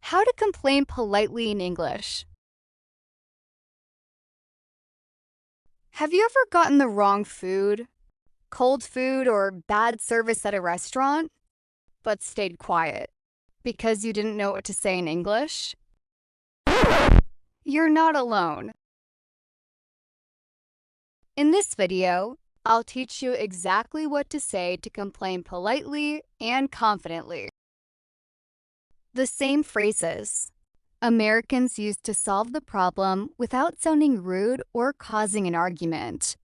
How to complain politely in English. Have you ever gotten the wrong food, cold food, or bad service at a restaurant, but stayed quiet because you didn't know what to say in English? You're not alone. In this video, I'll teach you exactly what to say to complain politely and confidently. The same phrases Americans use to solve the problem without sounding rude or causing an argument.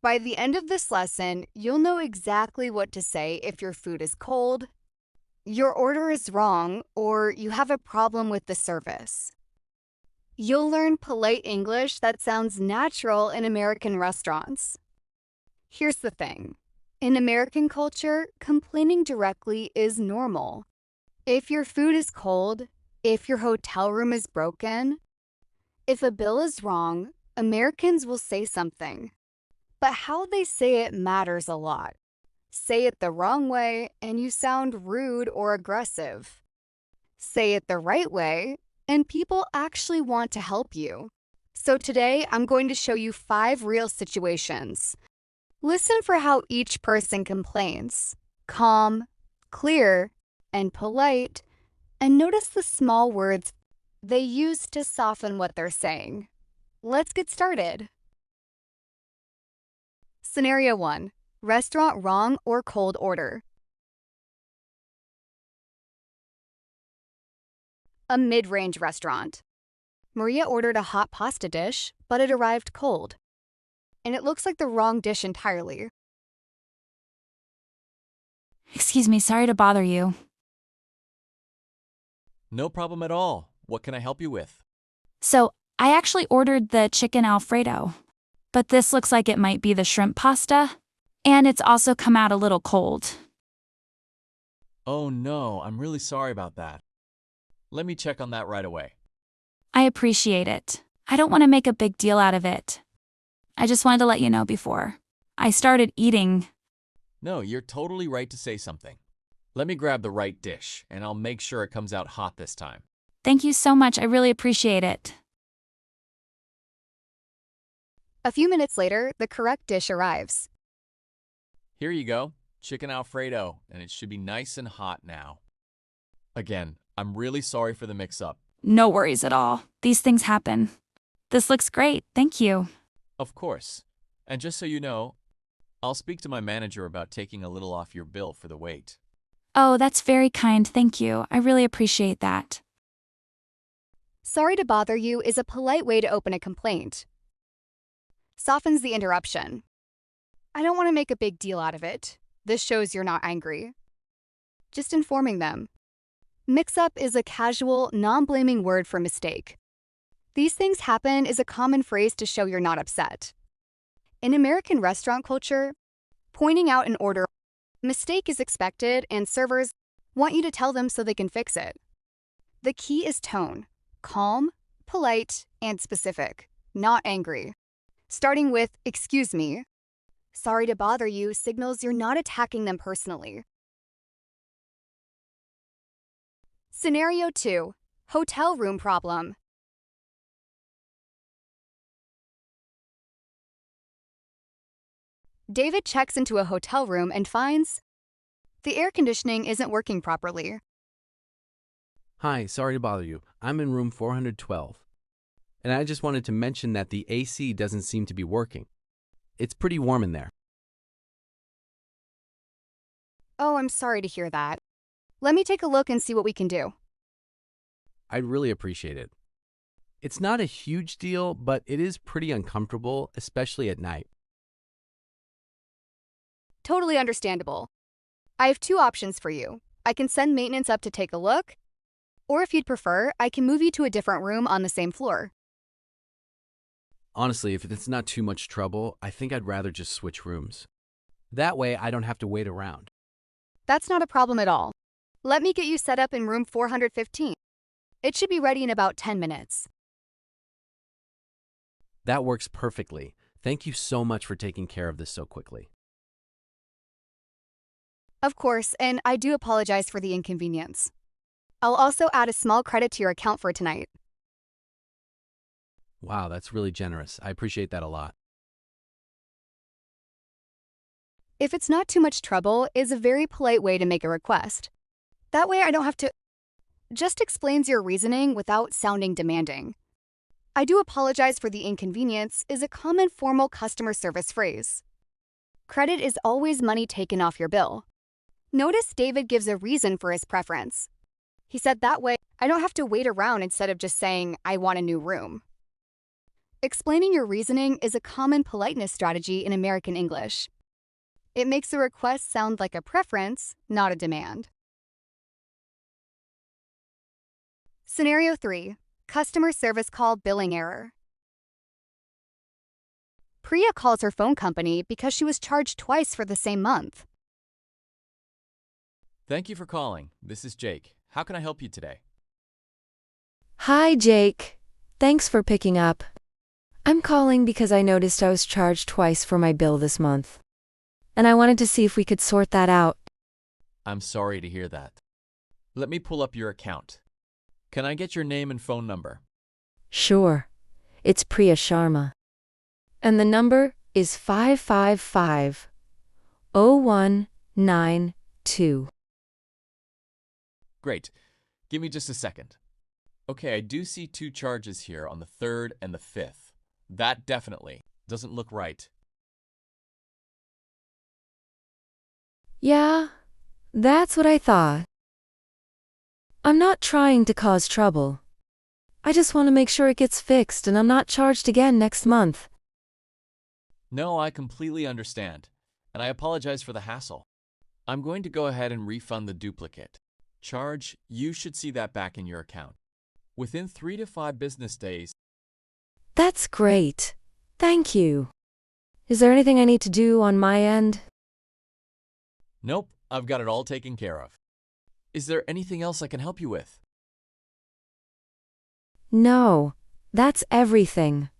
By the end of this lesson, you'll know exactly what to say if your food is cold, your order is wrong, or you have a problem with the service. You'll learn polite English that sounds natural in American restaurants. Here's the thing. In American culture, complaining directly is normal. If your food is cold, if your hotel room is broken, if a bill is wrong, Americans will say something. But how they say it matters a lot. Say it the wrong way and you sound rude or aggressive. Say it the right way and people actually want to help you. So today I'm going to show you 5 real situations. Listen for how each person complains. Calm, clear, and polite, and notice the small words they use to soften what they're saying. Let's get started. Scenario 1. Restaurant wrong or cold order. A mid-range restaurant. Maria ordered a hot pasta dish, but it arrived cold. And it looks like the wrong dish entirely. Excuse me, sorry to bother you. No problem at all. What can I help you with? So, I actually ordered the chicken Alfredo, but this looks like it might be the shrimp pasta, and it's also come out a little cold. Oh no, I'm really sorry about that. Let me check on that right away. I appreciate it. I don't want to make a big deal out of it. I just wanted to let you know before I started eating. No, you're totally right to say something. Let me grab the right dish, and I'll make sure it comes out hot this time. Thank you so much, I really appreciate it. A few minutes later, the correct dish arrives. Here you go, chicken Alfredo, and it should be nice and hot now. Again, I'm really sorry for the mix-up. No worries at all. These things happen. This looks great, thank you. Of course. And just so you know, I'll speak to my manager about taking a little off your bill for the wait. Oh, that's very kind, thank you. I really appreciate that. Sorry to bother you is a polite way to open a complaint. Softens the interruption. I don't want to make a big deal out of it. This shows you're not angry. Just informing them. Mix-up is a casual, non-blaming word for mistake. These things happen is a common phrase to show you're not upset. In American restaurant culture, pointing out an order mistake is expected and servers want you to tell them so they can fix it. The key is tone. Calm, polite, and specific, not angry. Starting with, excuse me, sorry to bother you signals you're not attacking them personally. Scenario 2. Hotel room problem. David checks into a hotel room and finds the air conditioning isn't working properly. Hi, sorry to bother you. I'm in room 412. And I just wanted to mention that the AC doesn't seem to be working. It's pretty warm in there. Oh, I'm sorry to hear that. Let me take a look and see what we can do. I'd really appreciate it. It's not a huge deal, but it is pretty uncomfortable, especially at night. Totally understandable. I have 2 options for you. I can send maintenance up to take a look, or if you'd prefer, I can move you to a different room on the same floor. Honestly, if it's not too much trouble, I think I'd rather just switch rooms. That way, I don't have to wait around. That's not a problem at all. Let me get you set up in room 415. It should be ready in about 10 minutes. That works perfectly. Thank you so much for taking care of this so quickly. Of course, and I do apologize for the inconvenience. I'll also add a small credit to your account for tonight. Wow, that's really generous. I appreciate that a lot. If it's not too much trouble, is a very polite way to make a request. That way I don't have to. Just explains your reasoning without sounding demanding. I do apologize for the inconvenience is a common formal customer service phrase. Credit is always money taken off your bill. Notice David gives a reason for his preference. He said that way I don't have to wait around instead of just saying, I want a new room. Explaining your reasoning is a common politeness strategy in American English. It makes a request sound like a preference, not a demand. Scenario 3. Customer service call billing error. Priya calls her phone company because she was charged twice for the same month. Thank you for calling. This is Jake. How can I help you today? Hi, Jake. Thanks for picking up. I'm calling because I noticed I was charged twice for my bill this month. And I wanted to see if we could sort that out. I'm sorry to hear that. Let me pull up your account. Can I get your name and phone number? Sure. It's Priya Sharma. And the number is 555-0192. Great. Give me just a second. Okay, I do see 2 charges here on the 3rd and the 5th. That definitely doesn't look right. Yeah, that's what I thought. I'm not trying to cause trouble. I just want to make sure it gets fixed and I'm not charged again next month. No, I completely understand, and I apologize for the hassle. I'm going to go ahead and refund the duplicate charge. You should see that back in your account within 3 to 5 business days. That's great. Thank you. Is there anything I need to do on my end? Nope, I've got it all taken care of. Is there anything else I can help you with? No, that's everything.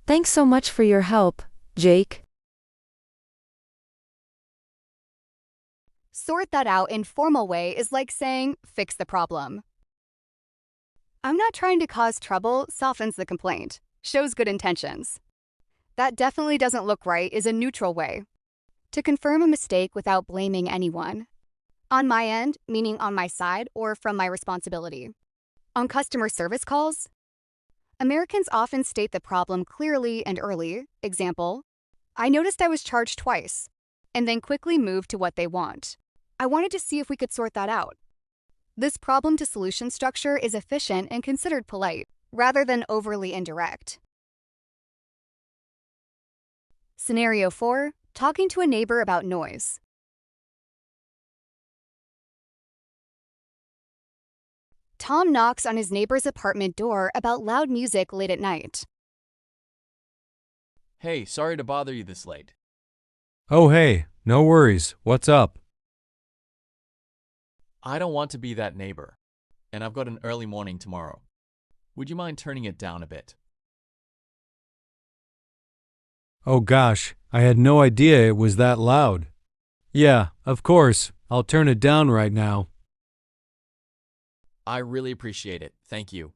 Thanks so much for your help, Jake. Sort that out in formal way is like saying, fix the problem. I'm not trying to cause trouble softens the complaint, shows good intentions. That definitely doesn't look right is a neutral way. To confirm a mistake without blaming anyone. On my end, meaning on my side or from my responsibility. On customer service calls, Americans often state the problem clearly and early. Example, I noticed I was charged twice, and then quickly move to what they want. I wanted to see if we could sort that out. This problem to solution structure is efficient and considered polite, rather than overly indirect. Scenario 4, talking to a neighbor about noise. Tom knocks on his neighbor's apartment door about loud music late at night. Hey, sorry to bother you this late. Oh, hey, no worries. What's up? I don't want to be that neighbor, and I've got an early morning tomorrow. Would you mind turning it down a bit? Oh gosh, I had no idea it was that loud. Yeah, of course. I'll turn it down right now. I really appreciate it. Thank you.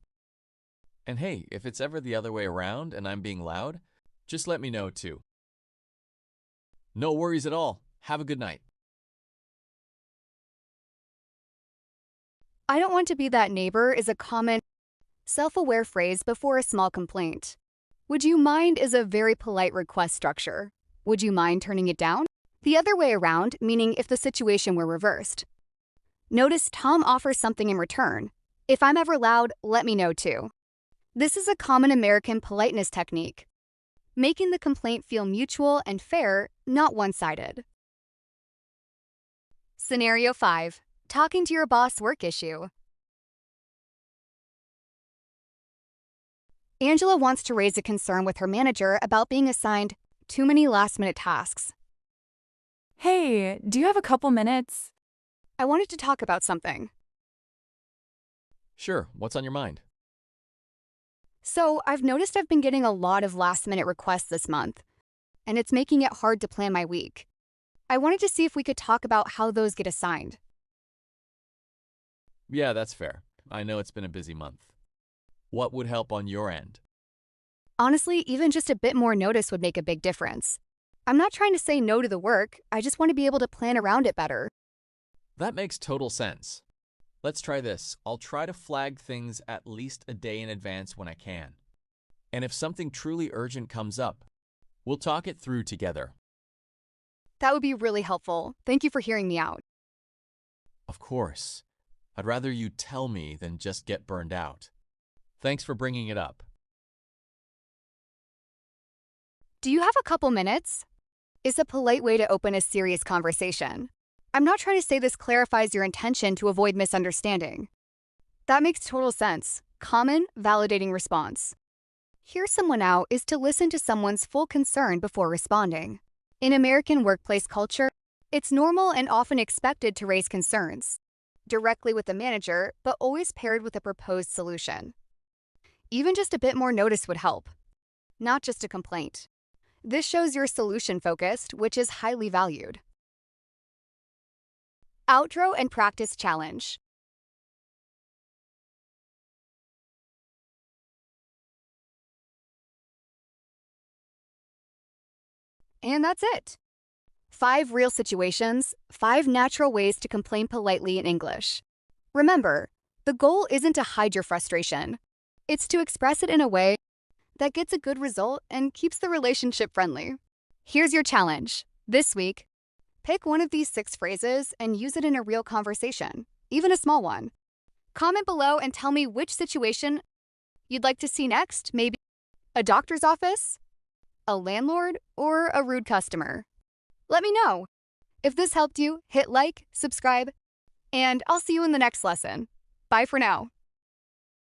And hey, if it's ever the other way around and I'm being loud, just let me know too. No worries at all. Have a good night. I don't want to be that neighbor is a common, self-aware phrase before a small complaint. Would you mind is a very polite request structure. Would you mind turning it down? The other way around, meaning if the situation were reversed. Notice Tom offers something in return. If I'm ever loud, let me know too. This is a common American politeness technique, making the complaint feel mutual and fair, not one-sided. Scenario 5. Talking to your boss work issue. Angela wants to raise a concern with her manager about being assigned too many last-minute tasks. Hey, do you have a couple minutes? I wanted to talk about something. Sure, what's on your mind? So, I've noticed I've been getting a lot of last-minute requests this month, and it's making it hard to plan my week. I wanted to see if we could talk about how those get assigned. Yeah, that's fair. I know it's been a busy month. What would help on your end? Honestly, even just a bit more notice would make a big difference. I'm not trying to say no to the work, I just want to be able to plan around it better. That makes total sense. Let's try this. I'll try to flag things at least a day in advance when I can. And if something truly urgent comes up, we'll talk it through together. That would be really helpful. Thank you for hearing me out. Of course. I'd rather you tell me than just get burned out. Thanks for bringing it up. Do you have a couple minutes? Is a polite way to open a serious conversation. I'm not trying to say this clarifies your intention to avoid misunderstanding. That makes total sense. Common, validating response. Hear someone out is to listen to someone's full concern before responding. In American workplace culture, it's normal and often expected to raise concerns, directly with the manager, but always paired with a proposed solution. Even just a bit more notice would help, not just a complaint. This shows you're solution-focused, which is highly valued. Outro and practice challenge. And that's it. 5 real situations, 5 natural ways to complain politely in English. Remember, the goal isn't to hide your frustration. It's to express it in a way that gets a good result and keeps the relationship friendly. Here's your challenge. This week, pick one of these 6 phrases and use it in a real conversation, even a small one. Comment below and tell me which situation you'd like to see next, maybe a doctor's office, a landlord, or a rude customer. Let me know. If this helped you, hit like, subscribe, and I'll see you in the next lesson. Bye for now.